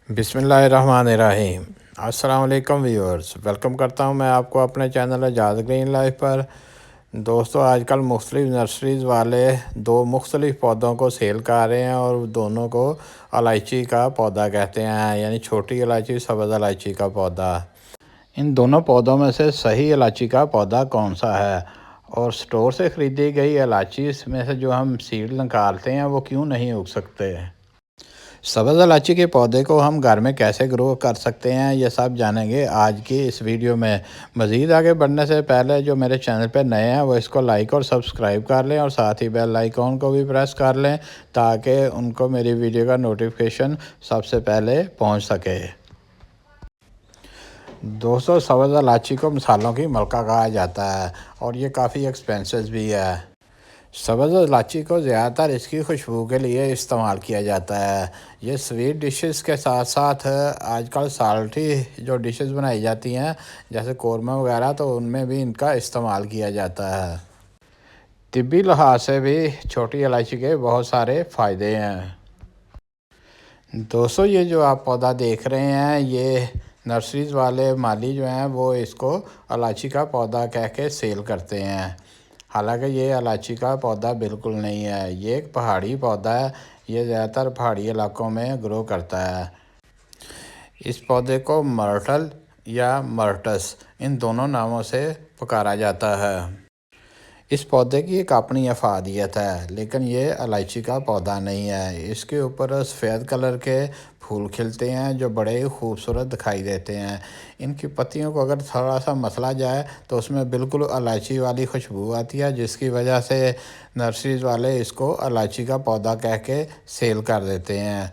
बिस्मिल्लाहिर्रहमानिर्रहीम। अस्सलाम वालेकुम व्यूअर्स, वेलकम करता हूं मैं आपको अपने चैनल आज़ाद ग्रीन लाइफ पर। दोस्तों, आजकल मुख्तलिफ नर्सरीज़ वाले दो मुख्तलिफ पौधों को सेल कर रहे हैं और दोनों को इलायची का पौधा कहते हैं, यानी छोटी इलायची, सब्ज़ इलायची का पौधा। इन दोनों पौधों में से सही इलायची का पौधा कौन सा है, और स्टोर से ख़रीदी गई इलायची में से जो हम सीड निकालते हैं वो क्यों नहीं उग सकते। सब्ज़ इलायची के पौधे को हम घर में कैसे ग्रो कर सकते हैं, ये सब जानेंगे आज की इस वीडियो में। मज़ीद आगे बढ़ने से पहले जो मेरे चैनल पर नए हैं वो इसको लाइक और सब्सक्राइब कर लें और साथ ही बेल आइकॉन को भी प्रेस कर लें ताकि उनको मेरी वीडियो का नोटिफिकेशन सबसे पहले पहुंच सके। दोस्तों, सब्ज़ इलायची को मसालों की मलका कहा जाता है और ये काफ़ी एक्सपेंसिव भी है। सब्ज़ इलायची को ज़्यादातर इसकी खुशबू के लिए इस्तेमाल किया जाता है। ये स्वीट डिशेस के साथ साथ आजकल साल्टी जो डिशेस बनाई जाती हैं जैसे कौरमा वगैरह, तो उनमें भी इनका इस्तेमाल किया जाता है। तिब्बी लिहाज से भी छोटी इलायची के बहुत सारे फ़ायदे हैं। दोस्तों, ये जो आप पौधा देख रहे हैं, ये नर्सरीज़ वाले माली जो हैं वो इसको इलायची का पौधा कह के सेल करते हैं। हालांकि ये इलायची का पौधा बिल्कुल नहीं है, ये एक पहाड़ी पौधा है। ये ज़्यादातर पहाड़ी इलाकों में ग्रो करता है। इस पौधे को मर्टल या मर्टस इन दोनों नामों से पुकारा जाता है। इस पौधे की एक अपनी अफादियत है, लेकिन ये इलायची का पौधा नहीं है। इसके ऊपर सफ़ेद कलर के फूल खिलते हैं जो बड़े ही खूबसूरत दिखाई देते हैं। इनकी पत्तियों को अगर थोड़ा सा मसला जाए तो उसमें बिल्कुल इलायची वाली खुशबू आती है, जिसकी वजह से नर्सरीज़ वाले इसको इलायची का पौधा कह के सेल कर देते हैं।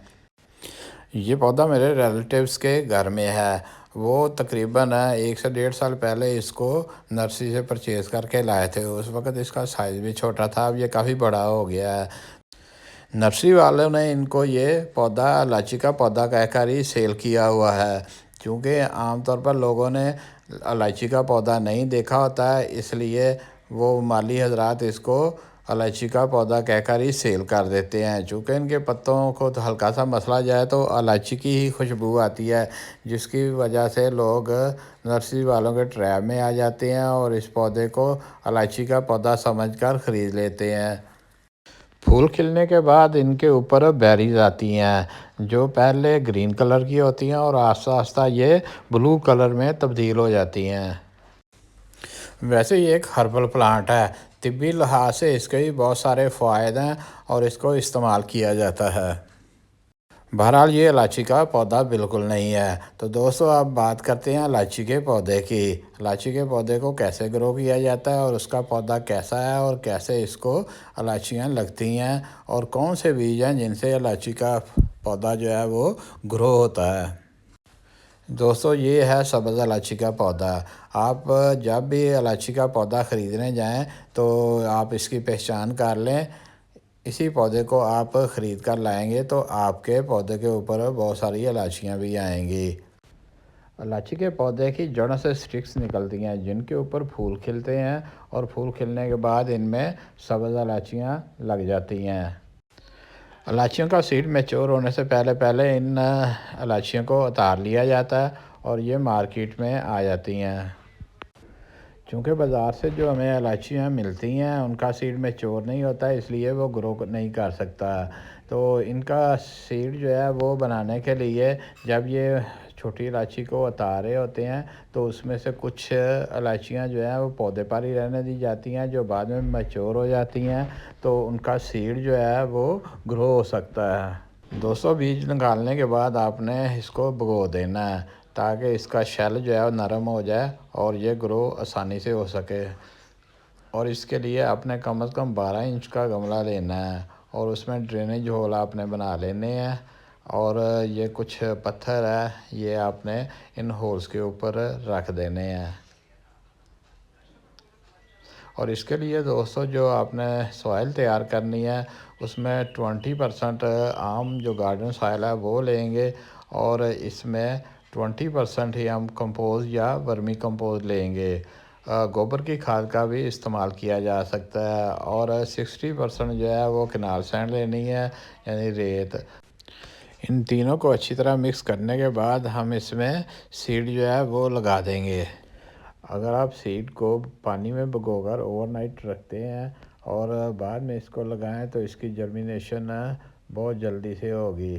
ये पौधा मेरे रिलेटिव्स के घर में है। वो तकरीबन 1 से 1.5 साल पहले इसको नर्सरी से परचेज़ करके लाए थे। उस वक़्त इसका साइज़ भी छोटा था, अब ये काफ़ी बड़ा हो गया है। नर्सरी वालों ने इनको ये पौधा इलायची का पौधा कहकर ही सेल किया हुआ है, क्योंकि आमतौर पर लोगों ने इलायची का पौधा नहीं देखा होता है, इसलिए वो माली हजरात इसको इलायची का पौधा कहकर ही सेल कर देते हैं। चूँकि इनके पत्तों को तो हल्का सा मसला जाए तो इलायची की ही खुशबू आती है, जिसकी वजह से लोग नर्सरी वालों के ट्रैप में आ जाते हैं और इस पौधे को इलायची का पौधा समझकर ख़रीद लेते हैं। फूल खिलने के बाद इनके ऊपर बेरीज आती हैं जो पहले ग्रीन कलर की होती हैं और आस्ता आस्ता ये ब्लू कलर में तब्दील हो जाती हैं। वैसे ये एक हर्बल प्लांट है। तिब्बी लिहाज से इसके भी बहुत सारे फ़ायदे हैं और इसको इस्तेमाल किया जाता है। बहरहाल ये इलायची का पौधा बिल्कुल नहीं है। तो दोस्तों, अब बात करते हैं इलायची के पौधे की। इलायची के पौधे को कैसे ग्रो किया जाता है और उसका पौधा कैसा है और कैसे इसको इलायचियाँ लगती हैं और कौन से बीज हैं जिनसे इलायची का पौधा जो है वो ग्रो होता है। दोस्तों, ये है सब्ज़ इलायची का पौधा। आप जब भी इलायची का पौधा ख़रीदने जाएं तो आप इसकी पहचान कर लें। इसी पौधे को आप ख़रीद कर लाएंगे तो आपके पौधे के ऊपर बहुत सारी इलायचियाँ भी आएंगी। इलायची के पौधे की जड़ों से स्टिक्स निकलती हैं जिनके ऊपर फूल खिलते हैं और फूल खिलने के बाद इनमें सब्ज़ इलायचियाँ लग जाती हैं। इलायचियों का सीड मैच्योर होने से पहले पहले इन इलायचियों को उतार लिया जाता है और ये मार्केट में आ जाती हैं। चूँकि बाज़ार से जो हमें इलायचियाँ मिलती हैं उनका सीड मैच्योर नहीं होता है, इसलिए वो ग्रो नहीं कर सकता। तो इनका सीड जो है वो बनाने के लिए जब ये छोटी इलायची को उतारे होते हैं तो उसमें से कुछ इलायचियाँ जो हैं वो पौधे पर ही रहने दी जाती हैं, जो बाद में मैच्योर हो जाती हैं तो उनका सीड जो है वो ग्रो हो सकता है। दोस्तों, बीज निकालने के बाद आपने इसको भिगो देना है ताकि इसका शेल जो है वो नरम हो जाए और ये ग्रो आसानी से हो सके। और इसके लिए आपने कम से कम 12 इंच का गमला लेना है और उसमें ड्रेनेज होल आपने बना लेने हैं। और ये कुछ पत्थर है, ये आपने इन होल्स के ऊपर रख देने हैं। और इसके लिए दोस्तों, जो आपने सॉइल तैयार करनी है उसमें 20% आम जो गार्डन सॉइल है वो लेंगे और इसमें 20% ही हम कंपोज या वर्मी कंपोज लेंगे। गोबर की खाद का भी इस्तेमाल किया जा सकता है और 60% जो है वो कैनाल सैंड लेनी है, यानी रेत। इन तीनों को अच्छी तरह मिक्स करने के बाद हम इसमें सीड जो है वो लगा देंगे। अगर आप सीड को पानी में भिगोकर ओवरनाइट रखते हैं और बाद में इसको लगाएं तो इसकी जर्मिनेशन बहुत जल्दी से होगी।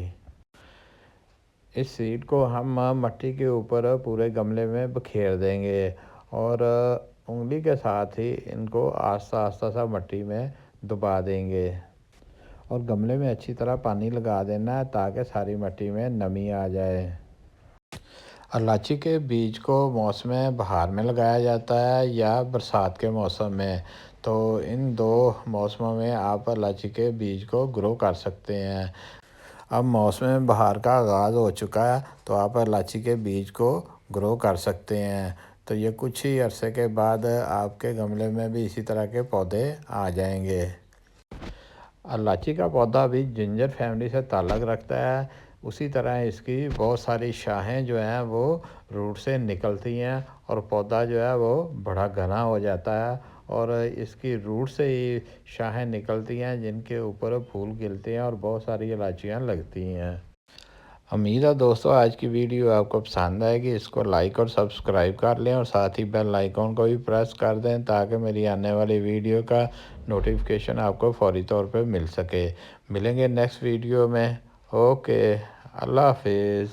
इस सीड को हम मिट्टी के ऊपर पूरे गमले में बिखेर देंगे और उंगली के साथ ही इनको आस्ता आस्ता सा मिट्टी में दबा देंगे और गमले में अच्छी तरह पानी लगा देना है ताकि सारी मिट्टी में नमी आ जाए। इलायची के बीज को मौसम बहार में लगाया जाता है या बरसात के मौसम में, तो इन दो मौसमों में आप इलायची के बीज को ग्रो कर सकते हैं। अब मौसम बहार का आगाज़ हो चुका है तो आप इलायची के बीज को ग्रो कर सकते हैं। तो ये कुछ ही अरसे के बाद आपके गमले में भी इसी तरह के पौधे आ जाएंगे। इलायची का पौधा भी जिंजर फैमिली से ताल्लुक़ रखता है। उसी तरह इसकी बहुत सारी शाखें जो हैं वो रूट से निकलती हैं और पौधा जो है वो बड़ा घना हो जाता है और इसकी रूट से ही शाखें निकलती हैं जिनके ऊपर फूल खिलते हैं और बहुत सारी इलायचियाँ लगती हैं। उम्मीद है दोस्तों आज की वीडियो आपको पसंद आएगी। इसको लाइक और सब्सक्राइब कर लें और साथ ही बेल आइकॉन को भी प्रेस कर दें ताकि मेरी आने वाली वीडियो का नोटिफिकेशन आपको फौरी तौर पे मिल सके। मिलेंगे नेक्स्ट वीडियो में। ओके, अल्लाह हाफिज़।